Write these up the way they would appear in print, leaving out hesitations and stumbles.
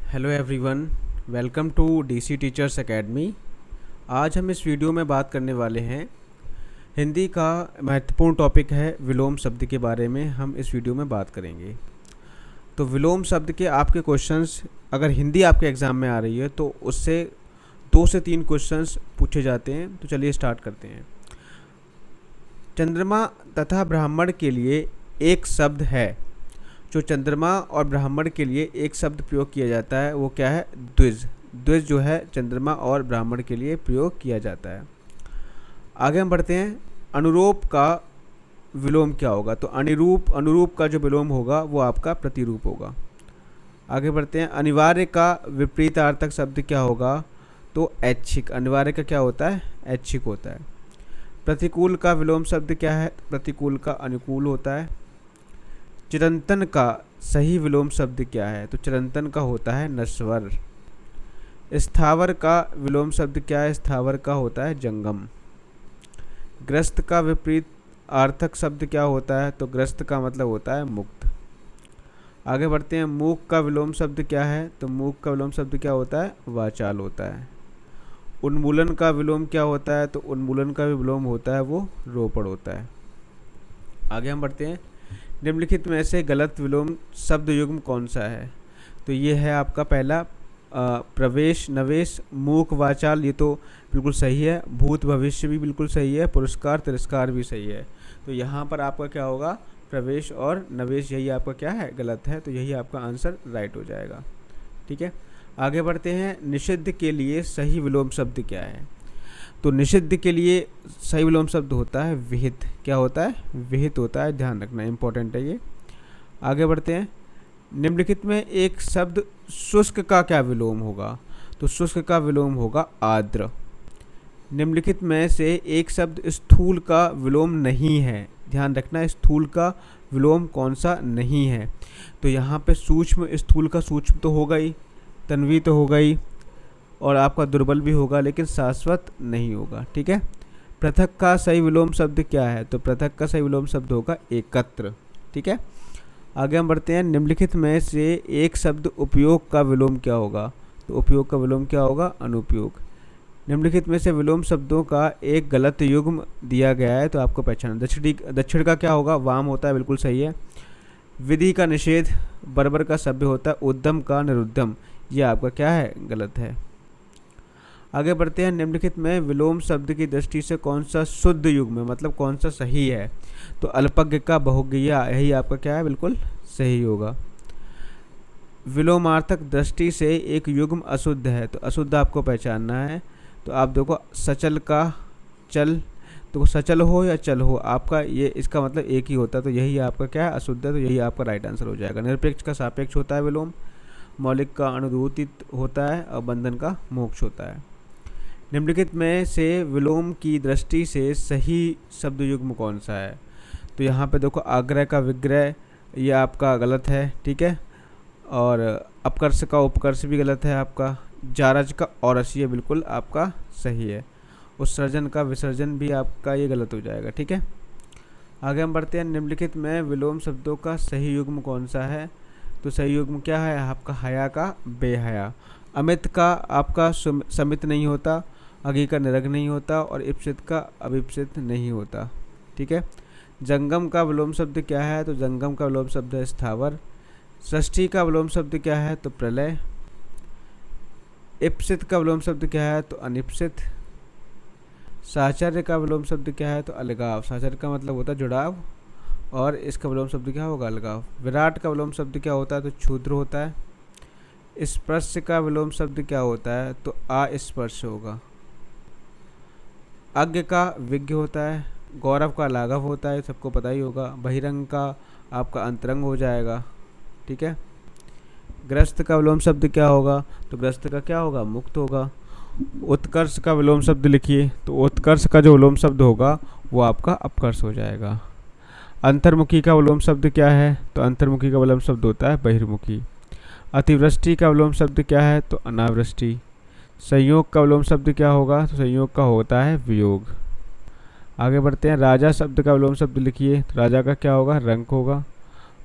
Hello everyone, welcome to DC teachers academy. आज हम इस वीडियो में बात करने वाले हैं हिंदी का महत्वपूर्ण टॉपिक है विलोम शब्द के बारे में। हम इस वीडियो में बात करेंगे। तो विलोम शब्द के आपके क्वेश्चंस अगर हिंदी आपके एग्ज़ाम में आ रही है तो उससे 2 से 3 क्वेश्चंस पूछे जाते हैं। तो चलिए स्टार्ट करते हैं। चंद्रमा तथा ब्राह्मण के लिए एक शब्द है। जो चंद्रमा और ब्राह्मण के लिए एक शब्द प्रयोग किया जाता है वो क्या है? द्विज। द्विज जो है चंद्रमा और ब्राह्मण के लिए प्रयोग किया जाता है। आगे हम बढ़ते हैं। अनुरूप का विलोम क्या होगा? तो अनुरूप का जो विलोम होगा वो आपका प्रतिरूप होगा। आगे बढ़ते हैं। अनिवार्य का विपरीतार्थक शब्द क्या होगा? तो ऐच्छिक। अनिवार्य का क्या होता है? ऐच्छिक होता है। प्रतिकूल का विलोम शब्द क्या है? प्रतिकूल का अनुकूल होता है। चिरंतन का सही विलोम शब्द क्या है? तो चिरंतन का होता है नश्वर। स्थावर का विलोम शब्द क्या है? स्थावर का होता है जंगम। ग्रस्त का विपरीत आर्थक शब्द क्या होता है? तो ग्रस्त का मतलब होता है मुक्त। आगे बढ़ते हैं। मूक का विलोम शब्द क्या है? तो मूक का विलोम शब्द क्या होता है? वाचाल होता है। उन्मूलन का विलोम क्या होता है? तो उन्मूलन का भी विलोम होता है वो रोपड़ होता है। आगे हम बढ़ते हैं। निम्नलिखित में से गलत विलोम शब्द युग्म कौन सा है? तो ये है आपका पहला प्रवेश, नवेश, मूक, वाचाल, ये तो बिल्कुल सही है। भूत, भविष्य भी बिल्कुल सही है। पुरस्कार, तिरस्कार भी सही है। तो यहाँ पर आपका क्या होगा? प्रवेश और नवेश, यही आपका क्या है? गलत है। तो यही आपका आंसर राइट हो जाएगा। ठीक है, आगे बढ़ते हैं। निषिद्ध के लिए सही विलोम शब्द क्या है? तो निषिद्ध के लिए सही विलोम शब्द होता है विहित। क्या होता है? विहित होता है। ध्यान रखना, इंपॉर्टेंट है ये। आगे बढ़ते हैं। निम्नलिखित में एक शब्द शुष्क का क्या विलोम होगा? तो शुष्क का विलोम होगा आर्द्र। निम्नलिखित में से एक शब्द स्थूल का विलोम नहीं है। ध्यान रखना, स्थूल का विलोम कौन सा नहीं है? तो यहाँ पे सूक्ष्म, स्थूल का सूक्ष्म तो होगा ही, तन्वी तो होगा ही, और आपका दुर्बल भी होगा, लेकिन शाश्वत नहीं होगा। ठीक है। पृथक का सही विलोम शब्द क्या है? तो पृथक का सही विलोम शब्द होगा एकत्र। ठीक है, आगे हम बढ़ते हैं। निम्नलिखित में से एक शब्द उपयोग का विलोम क्या होगा? तो उपयोग का विलोम क्या होगा? अनुपयोग। निम्नलिखित में से विलोम शब्दों का एक गलत युग्म दिया गया है, तो आपको पहचानना। दक्षिण का क्या होगा? वाम होता है, बिल्कुल सही है। विधि का निषेध, बर्बर का सभ्य होता है। उद्यम का निरुद्धम, ये आपका क्या है? गलत है। आगे बढ़ते हैं। निम्नलिखित में विलोम शब्द की दृष्टि से कौन सा शुद्ध युग्म है, मतलब कौन सा सही है? तो अल्पज्ञ का बहुज्ञा, यही आपका क्या है? बिल्कुल सही होगा। विलोमार्थक दृष्टि से एक युग्म अशुद्ध है, तो अशुद्ध आपको पहचानना है। तो आप देखो, सचल का चल, तो सचल हो या चल हो, आपका ये इसका मतलब एक ही होता है। तो यही आपका क्या है? अशुद्ध है। तो यही आपका राइट आंसर हो जाएगा। निरपेक्ष का सापेक्ष होता है विलोम। मौलिक का अनुरूपित होता है, और बंधन का मोक्ष होता है। निम्नलिखित में से विलोम की दृष्टि से सही शब्द युग्म कौन सा है? तो यहाँ पे देखो, आग्रह का विग्रह, ये आपका गलत है। ठीक है, और अपकर्ष का उपकर्ष भी गलत है आपका। जारज का औरस, ये बिल्कुल आपका सही है। उत्सर्जन का विसर्जन भी आपका ये गलत हो जाएगा। ठीक है, आगे हम बढ़ते हैं। निम्नलिखित में विलोम शब्दों का सही युग्म कौन सा है? तो सही युग्म क्या है आपका? हया का बेहया। अमित का आपका समित नहीं होता, अगी का निरग नहीं होता, और इप्सित का अभिप्सित नहीं होता। ठीक है, जंगम का विलोम शब्द क्या है? तो जंगम का विलोम शब्द है स्थावर। षष्ठी का विलोम शब्द क्या है? तो प्रलय। इप्सित का विलोम शब्द क्या है? तो अनिप्सित। साहचर्य का विलोम शब्द क्या है? तो अलगाव। साहचर्य का मतलब होता है जुड़ाव, और इसका विलोम शब्द क्या होगा? अलगाव। विराट का विलोम शब्द क्या होता है? तो क्षुद्र होता है। स्पर्श का विलोम शब्द क्या होता है? तो अस्पर्श होगा। अज्ञ का विज्ञ होता है। गौरव का लाघव होता है, सबको पता ही होगा। बहिरंग का आपका अंतरंग हो जाएगा। ठीक है, ग्रस्त का विलोम शब्द क्या होगा? तो ग्रस्त का क्या होगा? मुक्त होगा। उत्कर्ष का विलोम शब्द लिखिए, तो उत्कर्ष का जो विलोम शब्द होगा वो आपका अपकर्ष हो जाएगा। अंतर्मुखी का विलोम शब्द क्या है? तो अंतर्मुखी का विलोम शब्द होता है बहिर्मुखी। अतिवृष्टि का विलोम शब्द क्या है? तो अनावृष्टि। संयोग का विलोम शब्द क्या होगा? तो संयोग का होता है वियोग। आगे बढ़ते हैं। राजा शब्द का विलोम शब्द लिखिए, तो राजा का क्या होगा? रंक होगा।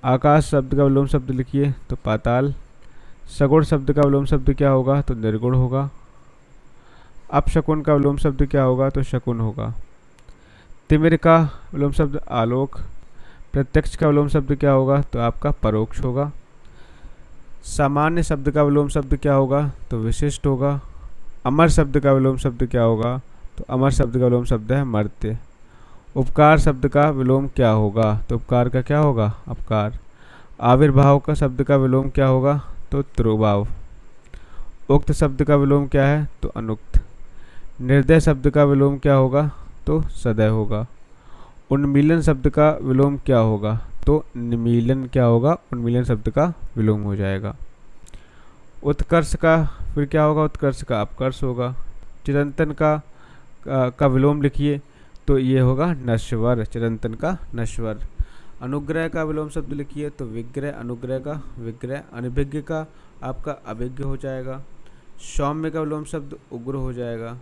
आकाश शब्द का विलोम शब्द लिखिए, तो पाताल। सगुण शब्द का विलोम शब्द क्या होगा? तो निर्गुण होगा। अपशकुन का विलोम शब्द क्या होगा? तो शकुन होगा। तिमिर का विलोम शब्द आलोक। प्रत्यक्ष का विलोम शब्द क्या होगा? तो आपका परोक्ष होगा। सामान्य शब्द का विलोम शब्द क्या होगा? तो विशिष्ट होगा। अमर शब्द का विलोम शब्द क्या होगा? तो अमर शब्द का विलोम शब्द है मर्त्य। उपकार शब्द का विलोम क्या होगा? तो उपकार का क्या होगा? अपकार। आविर्भाव का शब्द का विलोम क्या होगा? तो त्रोभाव। उक्त शब्द का विलोम क्या है? तो अनुक्त। निर्दय शब्द का विलोम क्या होगा? तो सदय होगा। उन्मीलन शब्द का विलोम क्या होगा? तो निमीलन क्या होगा? उन्मीलन शब्द का विलोम हो जाएगा। उत्कर्ष का फिर क्या होगा? उत्कर्ष का अपकर्ष होगा। चिरंतन का विलोम लिखिए, तो ये होगा नश्वर, चिरंतन का नश्वर। अनुग्रह का विलोम शब्द लिखिए, तो विग्रह, अनुग्रह का विग्रह। अनभिज्ञ का आपका अभिज्ञ हो जाएगा। सौम्य का विलोम शब्द उग्र हो जाएगा।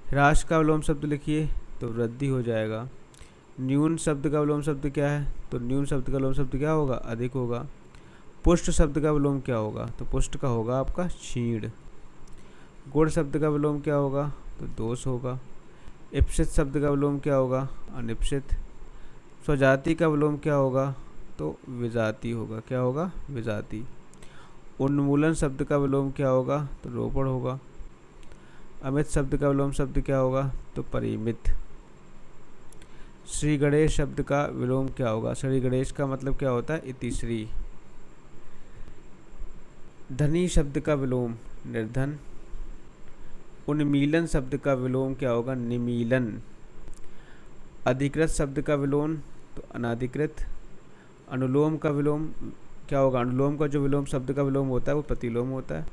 ह्रास का विलोम शब्द लिखिए, तो वृद्धि हो जाएगा। न्यून शब्द का विलोम शब्द क्या है? तो न्यून शब्द का विलोम शब्द क्या होगा? अधिक होगा। पुष्ट शब्द का विलोम क्या होगा? तो पुष्ट का होगा आपका क्षीण। गुण शब्द का विलोम क्या होगा? तो दोष होगा। इप्सित शब्द का विलोम क्या होगा? अनिप्सित। स्वजाति का विलोम क्या होगा? तो विजाति होगा। क्या होगा? विजाति। उन्मूलन शब्द का विलोम क्या होगा? तो रोपण होगा। अमित शब्द का विलोम शब्द क्या होगा? तो परिमित। श्री गणेश शब्द का विलोम क्या होगा? श्री गणेश का मतलब क्या होता है? इतिश्री। धनी शब्द का विलोम निर्धन। उन्मीलन शब्द का विलोम क्या होगा? निमीलन। अधिकृत शब्द का विलोम तो अनाधिकृत। अनुलोम का विलोम क्या होगा? अनुलोम का जो विलोम शब्द का विलोम होता है वो प्रतिलोम होता है।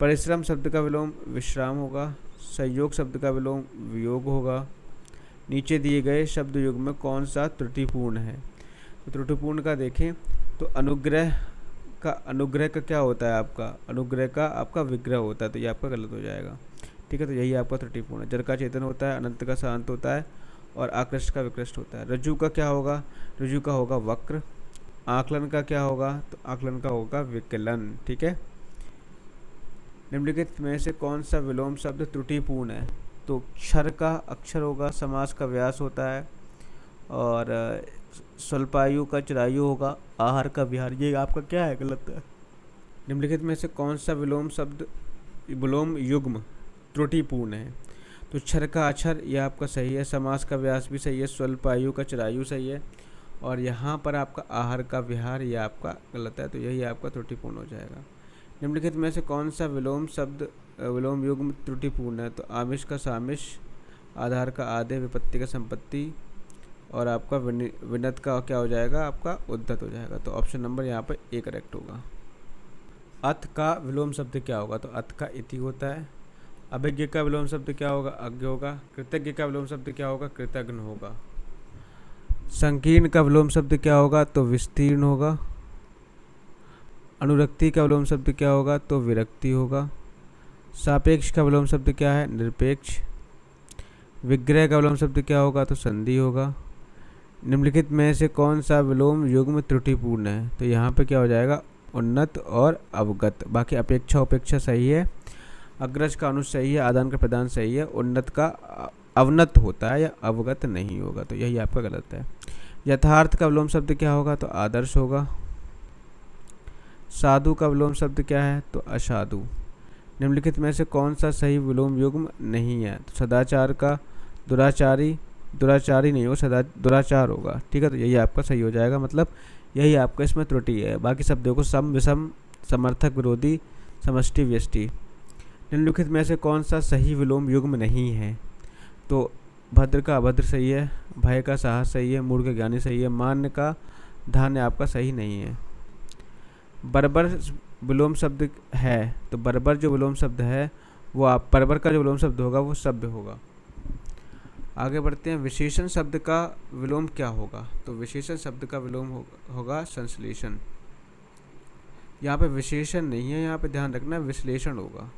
परिश्रम शब्द का विलोम विश्राम होगा। संयोग शब्द का विलोम वियोग होगा। नीचे दिए गए शब्द युग में कौन सा त्रुटिपूर्ण है? तो त्रुटिपूर्ण का देखें तो अनुग्रह का क्या होता है? आपका अनुग्रह का आपका विग्रह होता है, तो ये आपका गलत हो जाएगा। ठीक है, तो यही आपका त्रुटिपूर्ण है। जड़ का चेतन होता है, अनंत का शांत होता है और आकृष्ट का विकृष्ट होता है। रज्जु का क्या होगा? रज्जु का होगा वक्र। आकलन का क्या होगा? तो आकलन का होगा विकलन। ठीक है, निम्नलिखित में से कौन सा विलोम शब्द त्रुटिपूर्ण है? तो क्षर का अक्षर होगा, समास का व्यास होता है और स्वल्पायु का चिरायु होगा, आहार का विहार। ये आपका क्या है? गलत है। निम्नलिखित में से कौन सा विलोम युग्म त्रुटिपूर्ण है? तो क्षर का अक्षर यह आपका सही है, समास का व्यास भी सही है, स्वल्पायु का चिरायु सही है और यहाँ पर आपका आहार का विहार यह आपका गलत है, तो यही आपका त्रुटिपूर्ण हो जाएगा। निम्नलिखित में से कौन सा विलोम युग्म त्रुटिपूर्ण है? तो आमिष का सामिष, आधार का आधे, विपत्ति का संपत्ति और आपका विनत का क्या हो जाएगा? आपका उद्धत हो जाएगा। तो ऑप्शन नंबर यहाँ पर ए करेक्ट होगा। अथ का विलोम शब्द क्या होगा? तो अथ का इति होता है। अभिज्ञ का विलोम शब्द क्या होगा? अज्ञ होगा। कृतज्ञ का विलोम शब्द क्या होगा? कृतघ्न होगा। संकीर्ण का विलोम शब्द क्या होगा? तो विस्तीर्ण होगा। अनुरक्ति का विलोम शब्द क्या होगा? तो विरक्ति होगा। सापेक्ष का विलोम शब्द क्या है? निरपेक्ष। विग्रह का विलोम शब्द क्या होगा? तो संधि होगा। निम्नलिखित में से कौन सा विलोम युग्म त्रुटिपूर्ण है? तो यहाँ पे क्या हो जाएगा? उन्नत और अवगत। बाकी अपेक्षा उपेक्षा सही है, अग्रज का अनुज सही है, आदान का प्रदान सही है। उन्नत का अवनत होता है या अवगत नहीं होगा, तो यही आपका गलत है। यथार्थ का विलोम शब्द क्या होगा? तो आदर्श होगा। साधु का विलोम शब्द क्या है? तो असाधु। निम्नलिखित में से कौन सा सही विलोम युग्म नहीं है? तो सदाचार का दुराचारी नहीं होगा, दुराचार होगा। ठीक है, तो यही आपका सही हो जाएगा, मतलब यही आपका इसमें त्रुटि है। बाकी सब देखो सम विषम, समर्थक विरोधी, समष्टि व्यष्टि। निम्नलिखित में से कौन सा सही विलोम युग्म नहीं है? तो भद्र का अभद्र सही है, भय का साहस सही है, मूढ़ का ज्ञानी सही है, मान्य का धान्य आपका सही नहीं है। बर्बर विलोम शब्द है, तो बर्बर जो विलोम शब्द है वो बर्बर का जो विलोम शब्द होगा वो सभ्य होगा। आगे बढ़ते हैं। विशेषण शब्द का विलोम क्या होगा? तो विशेषण शब्द का विलोम होगा संश्लेषण। यहाँ पे विशेषण नहीं है, यहाँ पे ध्यान रखना विश्लेषण होगा।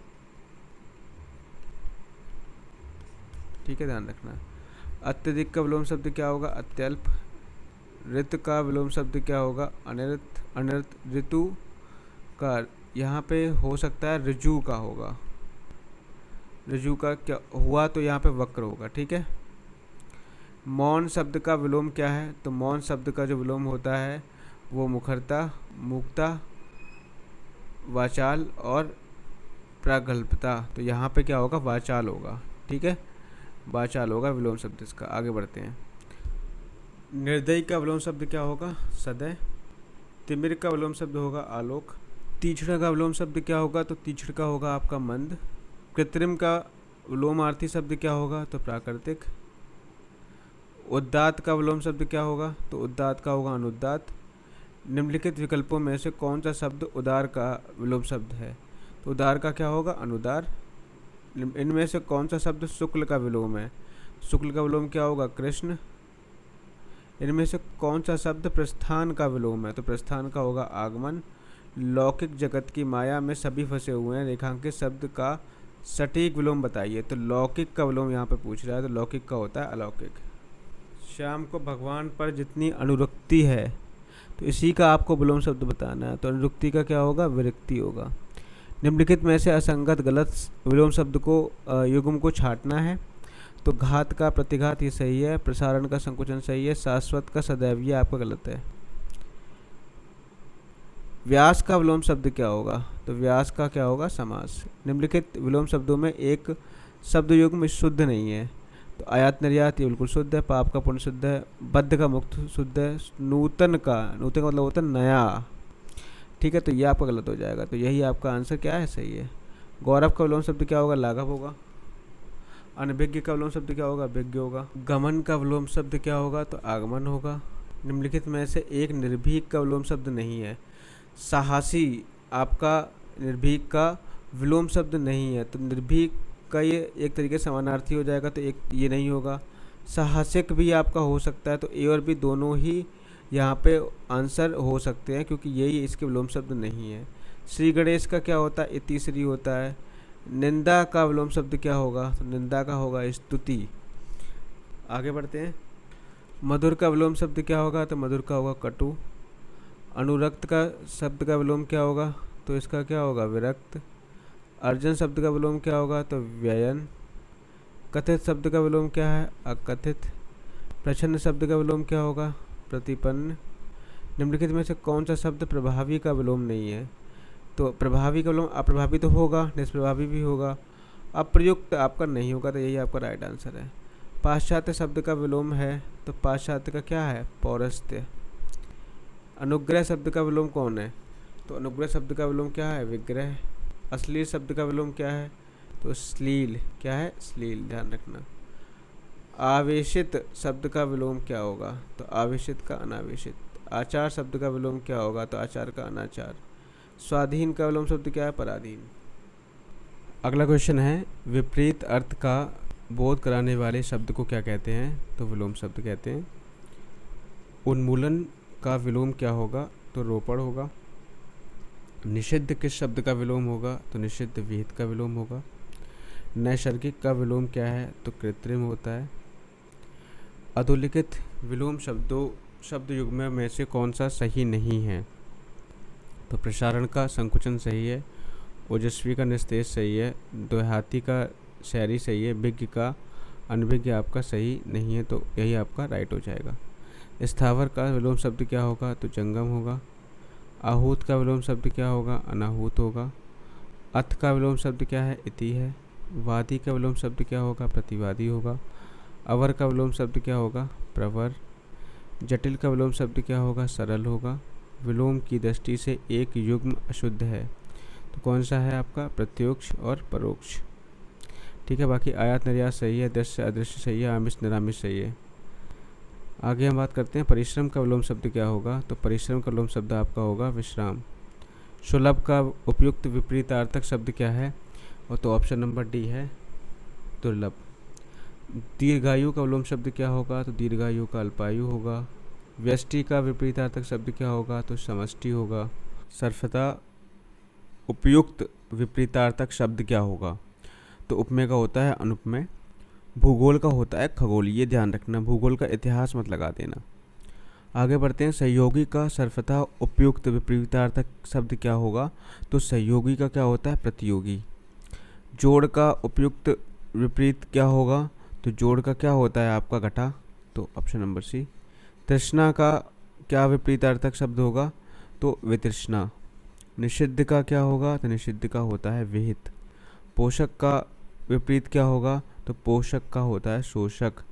ठीक है, ध्यान रखना। अत्यधिक का विलोम शब्द क्या होगा? अत्यल्प। ऋत का विलोम शब्द क्या होगा? अनिर्त। ऋतु का यहाँ पे हो सकता है ऋजु का होगा, ऋजु का क्या हुआ तो यहाँ पे वक्र होगा। ठीक है। मौन शब्द का विलोम क्या है? तो मौन शब्द का जो विलोम होता है वो मुखरता, मूकता, वाचाल और प्रागल्भता। तो यहाँ पे क्या होगा? वाचाल होगा। ठीक है, वाचाल होगा विलोम शब्द इसका। आगे बढ़ते हैं। निर्दयी का विलोम शब्द क्या होगा? सदय। तिमिर का विलोम शब्द होगा आलोक। तीक्ष्ण का विलोम शब्द क्या होगा? तो तीक्ष्ण का होगा आपका मंद। कृत्रिम का विलोमार्थी शब्द क्या होगा? तो प्राकृतिक। उदात्त का विलोम शब्द क्या होगा? तो उदात्त का होगा अनुदात्त। निम्नलिखित विकल्पों में से कौन सा शब्द उदार का विलोम शब्द है? तो उदार का क्या होगा? अनुदार। इनमें से कौन सा शब्द शुक्ल का विलोम है? शुक्ल का विलोम क्या होगा? कृष्ण। इनमें से कौन सा शब्द प्रस्थान का विलोम है? तो प्रस्थान का होगा आगमन। लौकिक जगत की माया में सभी फंसे हुए हैं, रेखांकित शब्द का सटीक विलोम बताइए। तो लौकिक का विलोम यहाँ पे पूछ रहा है, तो लौकिक का होता है अलौकिक। श्याम को भगवान पर जितनी अनुरक्ति है, तो इसी का आपको विलोम शब्द बताना है। तो अनुरक्ति का क्या होगा? विरक्ति होगा। निम्नलिखित में से असंगत गलत विलोम शब्द को युग्म को छांटना है। तो घात का प्रतिघात ये सही है, प्रसारण का संकुचन सही है, शाश्वत का सदैव ये आपका गलत है। व्यास का विलोम शब्द क्या होगा? तो व्यास का क्या होगा? समास। निम्नलिखित विलोम शब्दों में एक शब्द युग्म शुद्ध नहीं है। तो आयात निर्यात ये बिल्कुल शुद्ध है, पाप का पुण्य शुद्ध है, बद्ध का मुक्त शुद्ध है, नूतन का मतलब होता है नया। ठीक है, तो ये आपका गलत हो जाएगा। तो यही आपका आंसर क्या है? सही है। गौरव का विलोम शब्द क्या होगा? लाघव होगा। अनभिज्ञ का विलोम शब्द क्या होगा? विज्ञ होगा। गमन का विलोम शब्द क्या होगा? तो आगमन होगा। निम्नलिखित में से एक निर्भीक का विलोम शब्द नहीं है। साहसी आपका निर्भीक का विलोम शब्द नहीं है। तो निर्भीक का ये एक तरीके से समानार्थी हो जाएगा, तो एक ये नहीं होगा। साहसिक भी आपका हो सकता है, तो ए और बी दोनों ही यहाँ पे आंसर हो सकते हैं, क्योंकि यही इसके विलोम शब्द नहीं है। श्री गणेश का क्या होता है? तीसरी होता है। निंदा का विलोम शब्द क्या होगा? तो निंदा का होगा स्तुति। आगे बढ़ते हैं। मधुर का विलोम शब्द क्या होगा? तो मधुर का होगा कटु। अनुरक्त का शब्द का विलोम क्या होगा? तो इसका क्या होगा? विरक्त। अर्जन शब्द का विलोम क्या होगा? तो व्ययन। कथित शब्द का विलोम क्या है? अकथित। प्रच्छन्न शब्द का विलोम क्या होगा? प्रतिपन्न। निम्नलिखित में से कौन सा शब्द प्रभावी का विलोम नहीं है? तो प्रभावी का विलोम अप्रभावी तो होगा, निष्प्रभावी भी होगा, अप्रयुक्त आपका नहीं होगा। तो यही आपका राइट आंसर है। पाश्चात्य शब्द का विलोम है, तो पाश्चात्य का क्या है? पौरस्त्य। अनुग्रह शब्द का विलोम कौन है? तो अनुग्रह शब्द का विलोम क्या है? विग्रह। अश्लील शब्द का विलोम क्या है? तो श्लील। क्या है? श्लील, ध्यान रखना। आवेशित शब्द का विलोम क्या होगा? तो आवेशित का अनावेशित। आचार शब्द का विलोम क्या होगा? तो आचार का अनाचार। स्वाधीन का विलोम शब्द क्या है? पराधीन। अगला क्वेश्चन है, विपरीत अर्थ का बोध कराने वाले शब्द को क्या कहते हैं? तो विलोम शब्द कहते हैं। उन्मूलन का विलोम क्या होगा? तो रोपण होगा। निषिद्ध किस शब्द का विलोम होगा? तो निषिद्ध विहित का विलोम होगा। नैसर्गिक का विलोम क्या है? तो कृत्रिम होता है। अधोलिखित विलोम शब्द युग्म में से कौन सा सही नहीं है? तो प्रसारण का संकुचन सही है, ओजस्वी का निस्तेज सही है, द्व्याती का शहरी सही है, विज्ञ का अनभिज्ञ आपका सही नहीं है। तो यही आपका राइट हो जाएगा। स्थावर का विलोम शब्द क्या होगा? तो जंगम होगा। आहूत का विलोम शब्द क्या होगा? अनाहूत होगा। अथ का विलोम शब्द क्या है? इति है। वादी का विलोम शब्द क्या होगा? प्रतिवादी होगा। अवर का विलोम शब्द क्या होगा? प्रवर। जटिल का विलोम शब्द क्या होगा? सरल होगा। विलोम की दृष्टि से एक युग्म अशुद्ध है, तो कौन सा है आपका? प्रत्योक्ष और परोक्ष। ठीक है, बाकी आयात निर्यात सही है, दृश्य अदृश्य सही है, आमिष निरामिष सही है। आगे हम बात करते हैं परिश्रम का विलोम शब्द क्या होगा? तो परिश्रम का विलोम शब्द आपका होगा विश्राम। सुलभ का उपयुक्त विपरीतार्थक शब्द क्या है? और तो ऑप्शन नंबर डी है दुर्लभ। दीर्घायु का विलोम शब्द क्या होगा? तो दीर्घायु का अल्पायु होगा। व्यष्टि का विपरीतार्थक शब्द क्या होगा? तो समष्टि होगा। सर्वथा उपयुक्त विपरीतार्थक शब्द क्या होगा? तो उपमेय का होता है अनुपमेय। भूगोल का होता है खगोल, ये ध्यान रखना, भूगोल का इतिहास मत लगा देना। आगे बढ़ते हैं। सहयोगी का सर्वथा उपयुक्त विपरीतार्थक शब्द क्या होगा? तो सहयोगी का क्या होता है? प्रतियोगी। जोड़ का उपयुक्त विपरीत क्या होगा? तो जोड़ का क्या होता है आपका? घटा। तो ऑप्शन नंबर सी। तृष्णा का क्या विपरीतार्थक शब्द होगा? तो वितृष्णा। निषिद्ध का क्या होगा? तो निषिद्ध का होता है विहित। पोषक का विपरीत क्या होगा? तो पोषक का होता है शोषक।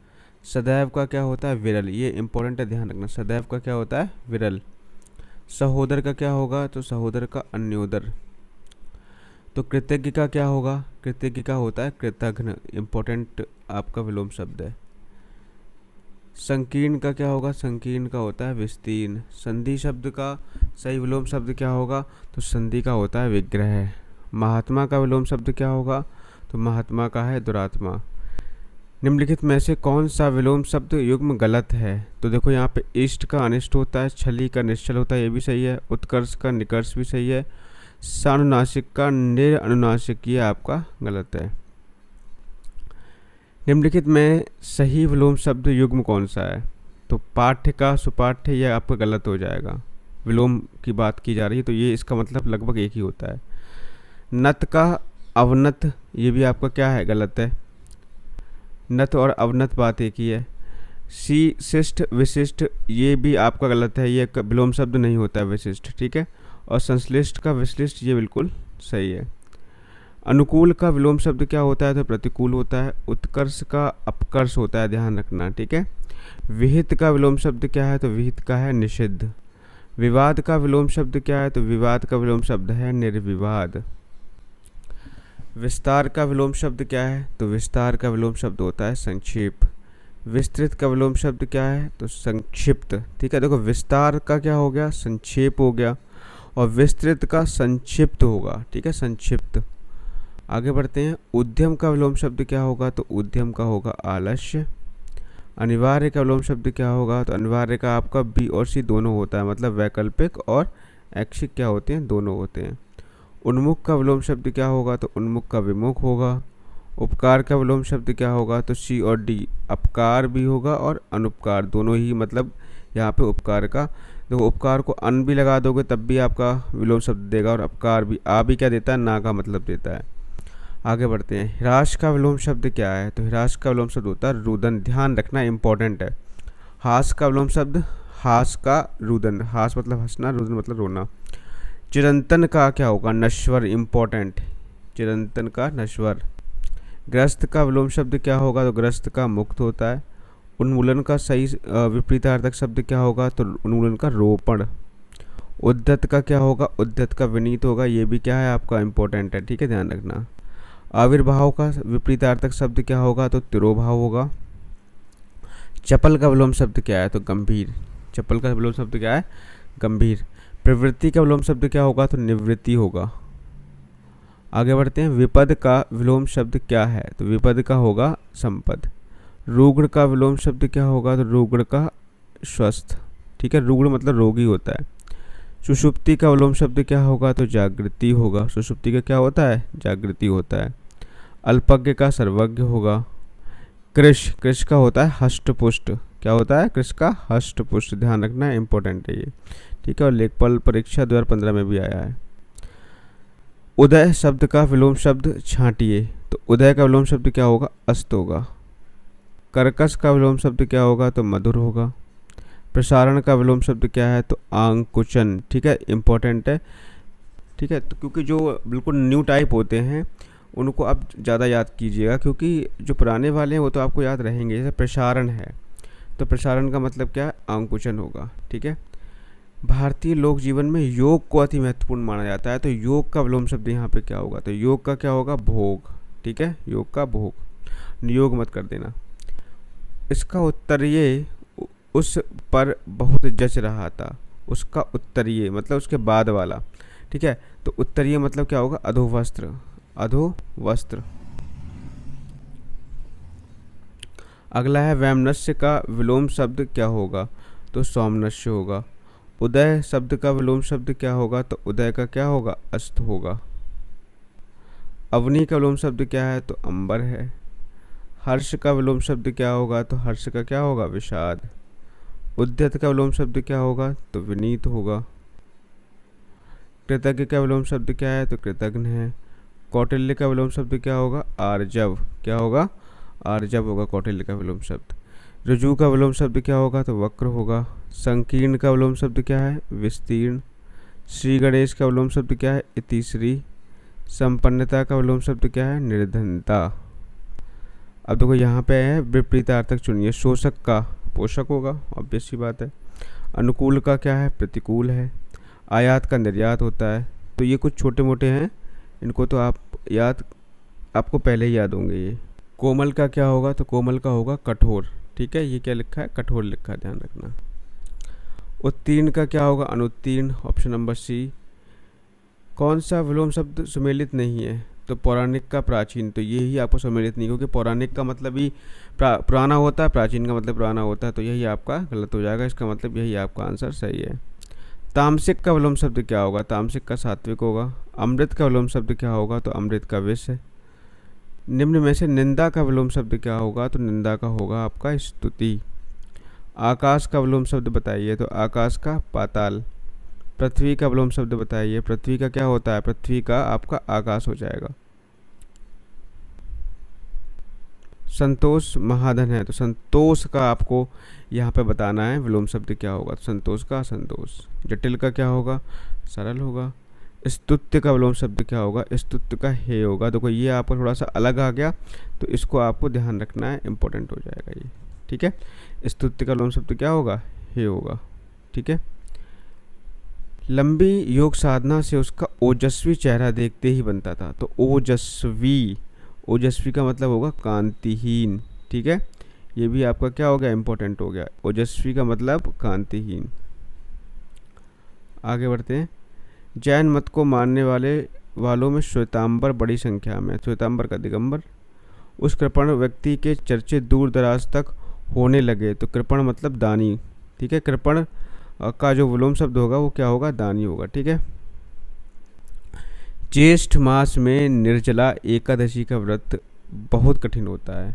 सदैव का क्या होता है? विरल। ये इंपॉर्टेंट है, ध्यान रखना। सदैव का क्या होता है? विरल। सहोदर का क्या होगा? तो सहोदर का अन्योदर। तो कृतज्ञ का क्या होगा? कृतज्ञ का होता है कृतघ्न। इंपॉर्टेंट आपका विलोम शब्द है। संकीर्ण का क्या होगा? संकीर्ण का होता है विस्तीर्ण। संधि शब्द का सही विलोम शब्द क्या होगा? तो संधि का होता है विग्रह। महात्मा का विलोम शब्द क्या होगा? तो महात्मा का है दुरात्मा। निम्नलिखित में से कौन सा विलोम शब्द युग्म गलत है? तो देखो यहाँ पे इष्ट का अनिष्ट होता है, छली का निश्चल होता है, ये भी सही है। उत्कर्ष का निकर्ष भी सही है। सानुनासिक का निरनुनासिक, ये आपका गलत है। निम्नलिखित में सही विलोम शब्द युग्म कौन सा है? तो पाठ्य का सुपाठ्य, यह आपका गलत हो जाएगा। विलोम की बात की जा रही है तो ये इसका मतलब लगभग एक ही होता है। नत का अवनत, ये भी आपका क्या है? गलत है। नत और अवनत बात एक ही है। शिष्ट विशिष्ट, ये भी आपका गलत है, ये विलोम शब्द नहीं होता है विशिष्ट, ठीक है। और संश्लिष्ट का विश्लिष्ट, ये बिल्कुल सही है। अनुकूल का विलोम शब्द क्या होता है? तो प्रतिकूल होता है। उत्कर्ष का अपकर्ष होता है, ध्यान रखना, ठीक है। विहित का विलोम शब्द क्या है? तो विहित का है निषिद्ध। विवाद का विलोम शब्द क्या है? तो विवाद का विलोम शब्द है निर्विवाद। विस्तार का विलोम शब्द क्या है? तो विस्तार का विलोम शब्द होता है संक्षेप। विस्तृत का विलोम शब्द क्या है? तो संक्षिप्त, ठीक है। देखो विस्तार का क्या हो गया? संक्षेप हो गया। और विस्तृत का संक्षिप्त होगा, ठीक है, संक्षिप्त। आगे बढ़ते हैं। उद्यम का विलोम शब्द क्या होगा? तो उद्यम का होगा आलस्य। अनिवार्य का विलोम शब्द क्या होगा? तो अनिवार्य का आपका बी और सी दोनों होता है, मतलब वैकल्पिक और ऐच्छिक क्या होते हैं? दोनों होते हैं। उन्मुख का विलोम शब्द क्या होगा? तो उन्मुख का विमुख होगा। उपकार का विलोम शब्द क्या होगा? तो सी और डी, अपकार भी होगा और अनुपकार, दोनों ही, मतलब यहाँ पे उपकार का, देखो उपकार को अन भी लगा दोगे तब भी आपका विलोम शब्द देगा, और अपकार भी आ भी क्या देता है? ना का मतलब देता है। आगे बढ़ते हैं। ह्रास का विलोम शब्द क्या है? तो ह्रास का विलोम शब्द होता है रुदन, ध्यान रखना, इंपॉर्टेंट है। हास का विलोम शब्द, हास का रुदन, हास मतलब हंसना, रुदन मतलब रोना। चिरंतन का क्या होगा? नश्वर, इंपॉर्टेंट, चिरंतन का नश्वर। ग्रस्त का विलोम शब्द क्या होगा? तो ग्रस्त का मुक्त होता है। उन्मूलन का सही विपरीतार्थक शब्द क्या होगा? तो उन्मूलन का रोपण। उद्धत का क्या होगा? उद्धत का विनीत होगा, ये भी क्या है आपका? इंपॉर्टेंट है, ठीक है, ध्यान रखना। आविर्भाव का विपरीतार्थक शब्द क्या होगा? तो तिरोभाव होगा। चपल का विलोम शब्द क्या है? तो गंभीर, चपल का विलोम शब्द क्या है? गंभीर। प्रवृत्ति का विलोम शब्द क्या होगा? तो निवृत्ति होगा। आगे बढ़ते हैं। विपद का विलोम शब्द क्या है? तो विपद का होगा संपद। रुग्ण का विलोम शब्द क्या होगा? तो रुग्ण का स्वस्थ, ठीक है, रुग्ण मतलब रोगी होता है। सुषुप्ति का विलोम शब्द क्या होगा? तो जागृति होगा। सुषुप्ति का क्या होता है? जागृति होता है। अल्पज्ञ का सर्वज्ञ होगा। कृश, कृश का होता है हष्टपुष्ट, क्या होता है? कृश का हष्टपुष्ट, ध्यान रखना, इंपॉर्टेंट है ये, ठीक है। और लेखपाल परीक्षा 2015 में भी आया है। उदय शब्द का विलोम शब्द छांटिए, तो उदय का विलोम शब्द क्या होगा? अस्त होगा। कर्कश का विलोम शब्द क्या होगा? तो मधुर होगा। प्रसारण का विलोम शब्द क्या है? तो आंकुचन, ठीक है, इंपॉर्टेंट है, ठीक है। तो क्योंकि जो बिल्कुल न्यू टाइप होते हैं उनको आप ज़्यादा याद कीजिएगा, क्योंकि जो पुराने वाले हैं वो तो आपको याद रहेंगे। जैसे प्रसारण है, तो प्रसारण का मतलब क्या है? आंकुचन होगा, ठीक है। भारतीय लोक जीवन में योग को अति महत्वपूर्ण माना जाता है, तो योग का विलोम शब्द यहाँ पे क्या होगा? तो योग का क्या होगा? भोग, ठीक है, योग का भोग, नियोग मत कर देना। इसका उत्तरीय उस पर बहुत जच रहा था, उसका उत्तरीय मतलब उसके बाद वाला, ठीक है। तो उत्तरीय मतलब क्या होगा? अधोवस्त्र, अधोवस्त्र। अगला है वैमनस्य का विलोम शब्द क्या होगा? तो सौमनस्य होगा। उदय शब्द का विलोम शब्द क्या होगा? तो उदय का क्या होगा? अस्त होगा। अवनी का विलोम शब्द क्या है? तो अंबर है। हर्ष का विलोम शब्द क्या होगा? तो हर्ष का क्या होगा? विषाद। उद्यत का विलोम शब्द क्या होगा? तो विनीत होगा। कृतज्ञ का विलोम शब्द क्या है? तो कृतज्ञ है। कौटिल्य का विलोम शब्द क्या होगा? आर्जव। क्या होगा? आर्जव होगा कौटिल्य का विलोम शब्द। ऋजु का विलोम शब्द क्या होगा? तो वक्र होगा। संकीर्ण का विलोम शब्द क्या है? विस्तीर्ण। श्री गणेश का विलोम शब्द क्या है? इतिश्री। संपन्नता का विलोम शब्द क्या है? निर्धनता। अब देखो यहाँ पे है विपरीतार्थक चुनिए। शोषक का पोषक होगा, ऑब्वियस सी बात है। अनुकूल का क्या है? प्रतिकूल है। आयात का निर्यात होता है। तो ये कुछ छोटे मोटे हैं, इनको तो आपको पहले ही याद होंगे ये। कोमल का क्या होगा? तो कोमल का होगा कठोर। ठीक है, ये क्या लिखा है? कठोर लिखा है, ध्यान रखना। उत्तीर्ण का क्या होगा? अनुत्तीर्ण, ऑप्शन नंबर सी। कौन सा विलोम शब्द सुमेलित नहीं है? तो पौराणिक का प्राचीन। तो ये ही आपको सम्मिलित नहीं, क्योंकि पौराणिक का मतलब ही पुराना होता है, प्राचीन का मतलब पुराना होता है, तो यही आपका गलत हो जाएगा। इसका मतलब यही आपका आंसर सही है। तामसिक का विलोम शब्द क्या होगा? तामसिक का सात्विक होगा। अमृत का विलोम शब्द क्या होगा? तो अमृत का विष है। निम्न में से निंदा का विलोम शब्द क्या होगा? तो निंदा का होगा आपका स्तुति। आकाश का विलोम शब्द बताइए। तो आकाश का पाताल। पृथ्वी का विलोम शब्द बताइए। पृथ्वी का क्या होता है? पृथ्वी का आपका आकाश हो जाएगा। संतोष महाधन है, तो संतोष का आपको यहाँ पे बताना है विलोम शब्द क्या होगा। तो संतोष का संतोष। जटिल का क्या होगा? सरल होगा। स्तुत्य का विलोम शब्द क्या होगा? स्तुत्य का हे होगा। देखो ये आपको थोड़ा सा अलग आ गया, तो इसको आपको ध्यान रखना है, इंपॉर्टेंट हो जाएगा ये। ठीक है, स्तुत्य का विलोम शब्द क्या होगा? हे होगा। ठीक है। लंबी योग साधना से उसका ओजस्वी चेहरा देखते ही बनता था। तो ओजस्वी, ओजस्वी का मतलब होगा कांतिहीन। ठीक है, ये भी आपका क्या हो गया? इंपॉर्टेंट हो गया। ओजस्वी का मतलब कांतिहीन। आगे बढ़ते हैं। जैन मत को मानने वालों में श्वेतांबर बड़ी संख्या में। श्वेतांबर का दिगंबर। उस कृपण व्यक्ति के चर्चे दूर दराज तक होने लगे। तो कृपण मतलब दानी। ठीक है, कृपण का जो विलोम शब्द होगा वो क्या होगा? दानी होगा। ठीक है। ज्येष्ठ मास में निर्जला एकादशी का व्रत बहुत कठिन होता है।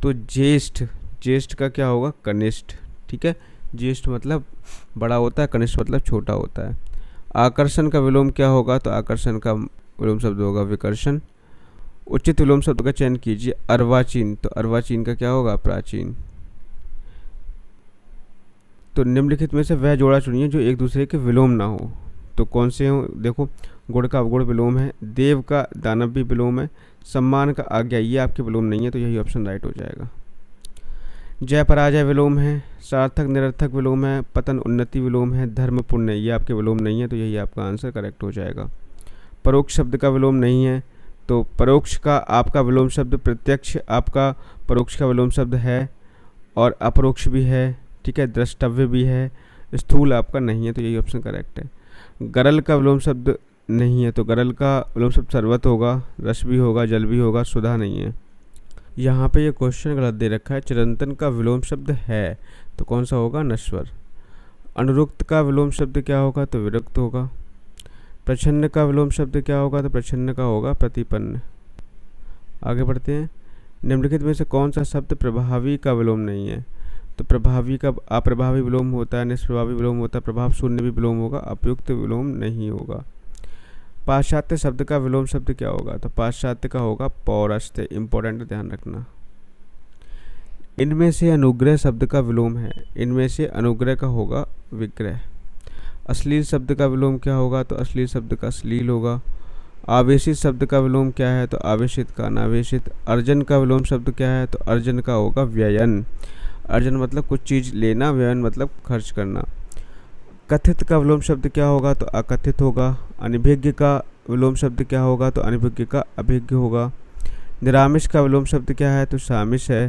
तो ज्येष्ठ, ज्येष्ठ का क्या होगा? कनिष्ठ। ठीक है, ज्येष्ठ मतलब बड़ा होता है, कनिष्ठ मतलब छोटा होता है। आकर्षण का विलोम क्या होगा? तो आकर्षण का विलोम शब्द होगा विकर्षण। उचित विलोम शब्द का चयन कीजिए। अर्वाचीन। तो अर्वाचीन का क्या होगा? प्राचीन। तो निम्नलिखित में से वह जोड़ा चुनिए जो एक दूसरे के विलोम ना हो। तो कौन से हो? देखो, गुण का अवगुण विलोम है। देव का दानव भी विलोम है। सम्मान का आज्ञा, ये आपके विलोम नहीं है, तो यही ऑप्शन राइट हो जाएगा। जय पराजय विलोम है। सार्थक निरर्थक विलोम है। पतन उन्नति विलोम है। धर्म पुण्य, ये आपके विलोम नहीं है, तो यही आपका आंसर करेक्ट हो जाएगा। परोक्ष शब्द का विलोम नहीं है। तो परोक्ष का आपका विलोम शब्द प्रत्यक्ष आपका परोक्ष का विलोम शब्द है, और अपरोक्ष भी है। ठीक है, द्रष्टव्य भी है। स्थूल आपका नहीं है, तो यही ऑप्शन करेक्ट है। गरल का विलोम शब्द नहीं है। तो गरल का विलोम शब्द सर्वत होगा, रस भी होगा, जल भी होगा, सुधा नहीं है। यहाँ पे ये क्वेश्चन गलत दे रखा है। चिरंतन का विलोम शब्द है, तो कौन सा होगा? नश्वर। अनुरुक्त का विलोम शब्द क्या होगा? तो विरक्त होगा। प्रच्छन्न का विलोम शब्द क्या होगा? तो प्रच्छन्न का होगा प्रतिपन्न। आगे बढ़ते हैं। निम्नलिखित में से कौन सा शब्द प्रभावी का विलोम नहीं है? तो प्रभावी का अप्रभावी विलोम होता है, निष्प्रभावी विलोम होता है, प्रभाव शून्य भी विलोम होगा, उपयुक्त विलोम नहीं होगा। पाश्चात्य शब्द का विलोम शब्द क्या होगा? तो पाश्चात्य का होगा पौरस्त्य। इंपॉर्टेंट, ध्यान रखना। इनमें से अनुग्रह शब्द का विलोम है। इनमें से अनुग्रह का होगा विग्रह। अश्लील शब्द का विलोम क्या होगा? तो अश्लील शब्द का अश्लील होगा। आवेशित शब्द का विलोम क्या है? तो आवेशित का अनावेशित। अर्जन का विलोम शब्द क्या है? तो अर्जन का होगा व्ययन। अर्जन मतलब कुछ चीज़ लेना, व्ययन मतलब खर्च करना। कथित का विलोम शब्द क्या होगा? तो अकथित होगा। अनभिज्ञ का विलोम शब्द क्या होगा? तो अनभिज्ञ का अभिज्ञ होगा। निरामिष का विलोम शब्द क्या है? तो सामिष है।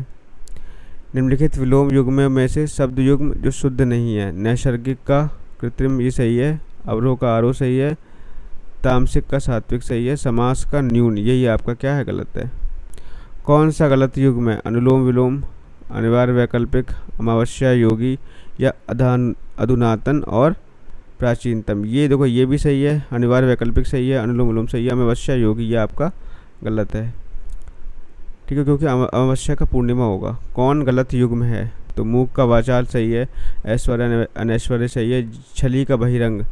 निम्नलिखित विलोम युग्म में से शब्द युग्म जो शुद्ध नहीं है। नैसर्गिक का कृत्रिम, ये सही है। अवरोह का आरोह सही है। तामसिक का सात्विक सही है। समास का न्यून, यही आपका क्या है? गलत है। कौन सा गलत युग्म है? अनुलोम विलोम, अनिवार्य वैकल्पिक, अमावस्या योगी, या अधुनातन और प्राचीनतम। ये देखो, ये भी सही है। अनिवार्य वैकल्पिक सही है। अनुलोम विलोम सही है। अमावस्या योगी ये आपका गलत है। ठीक है, क्योंकि अमावस्या का पूर्णिमा होगा। कौन गलत युग्म है? तो मूक का वाचाल सही है, ऐश्वर्य अनैश्वर्य सही है, छली का बहिरंग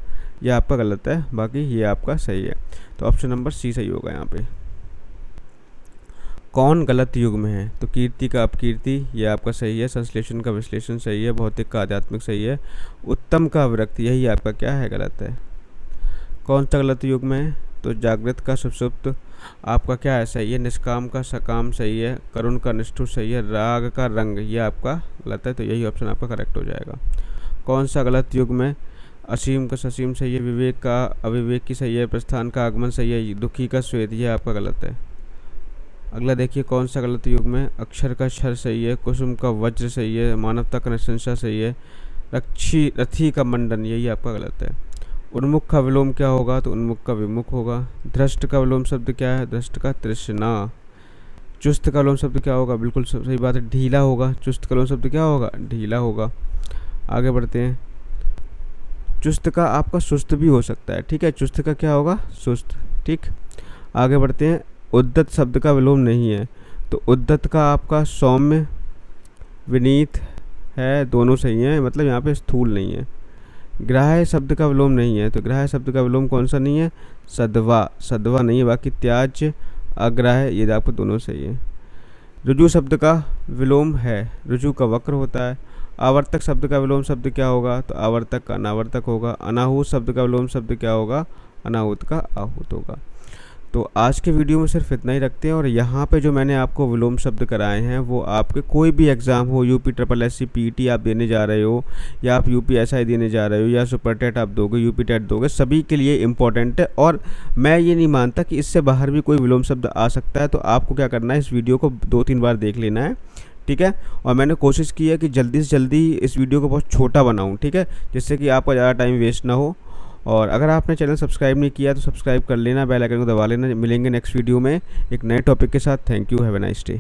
ये आपका गलत है, बाकी ये आपका सही है। तो ऑप्शन नंबर सी सही होगा यहाँ पे। कौन गलत युग में है? तो कीर्ति का अपकीर्ति ये आपका सही है, संश्लेषण का विश्लेषण सही है, भौतिक का आध्यात्मिक सही है, उत्तम का विरक्ति यही आपका क्या है, गलत है। कौन सा गलत युग में है? तो जागृत का सुषुप्त आपका क्या है, सही है, निष्काम का सकाम सही है, करुण का निष्ठुर सही है, राग का रंग ये आपका गलत है, तो यही ऑप्शन आपका करेक्ट हो जाएगा। कौन सा गलत युग में? असीम का ससीम सही है, विवेक का अविवेक की सही है, प्रस्थान का आगमन सही है, दुखी का श्वेत ये आपका गलत है। अगला देखिए कौन सा गलत युग में? अक्षर का क्षर सही है, कुसुम का वज्र सही है, मानवता का निशंसा सही है, रथी का मंडन यही आपका गलत है। उन्मुख का विलोम क्या होगा? तो उन्मुख का विमुख होगा। धृष्ट का विलोम शब्द क्या है? धृष्ट का तृष्णा। चुस्त का विलोम शब्द क्या होगा? बिल्कुल सही बात है, ढीला होगा। चुस्त का विलोम शब्द क्या होगा? ढीला होगा। आगे बढ़ते हैं। चुस्त का आपका सुस्त भी हो सकता है, ठीक है, चुस्त का क्या होगा? सुस्त, ठीक। आगे बढ़ते हैं। उद्दत शब्द का विलोम नहीं है, तो उद्दत का आपका सौम्य विनीत है, दोनों सही हैं, मतलब यहाँ पे स्थूल नहीं है। ग्राह्य शब्द का विलोम नहीं है, तो ग्राह्य शब्द का विलोम कौन सा नहीं है? सद्वा, सद्वा नहीं है, बाकी त्याज्य अग्राह्य ये आपको दोनों सही है। रुजु शब्द का विलोम है, रुजु का वक्र होता है। आवर्तक शब्द का विलोम शब्द क्या होगा? तो आवर्तक का अनावर्तक होगा। अनाहूत शब्द का विलोम शब्द क्या होगा? अनाहूत का आहूत होगा। तो आज के वीडियो में सिर्फ इतना ही रखते हैं, और यहाँ पे जो मैंने आपको विलोम शब्द कराए हैं वो आपके कोई भी एग्ज़ाम हो, UP triple S C PT आप देने जा रहे हो, या आप यूपी एसआई देने जा रहे हो, या सुपर टेट आप दोगे, यूपी टेट दोगे, सभी के लिए इम्पोर्टेंट है। और मैं ये नहीं मानता कि इससे बाहर भी कोई विलोम शब्द आ सकता है। तो आपको क्या करना है, इस वीडियो को 2-3 बार देख लेना है, ठीक है। और मैंने कोशिश की है कि जल्दी से जल्दी इस वीडियो को बहुत छोटा बनाऊँ, ठीक है, जिससे कि आपका ज़्यादा टाइम वेस्ट ना हो। और अगर आपने चैनल सब्सक्राइब नहीं किया तो सब्सक्राइब कर लेना, बेल आइकन को दबा लेना। मिलेंगे नेक्स्ट वीडियो में एक नए टॉपिक के साथ। Thank you, have a nice day.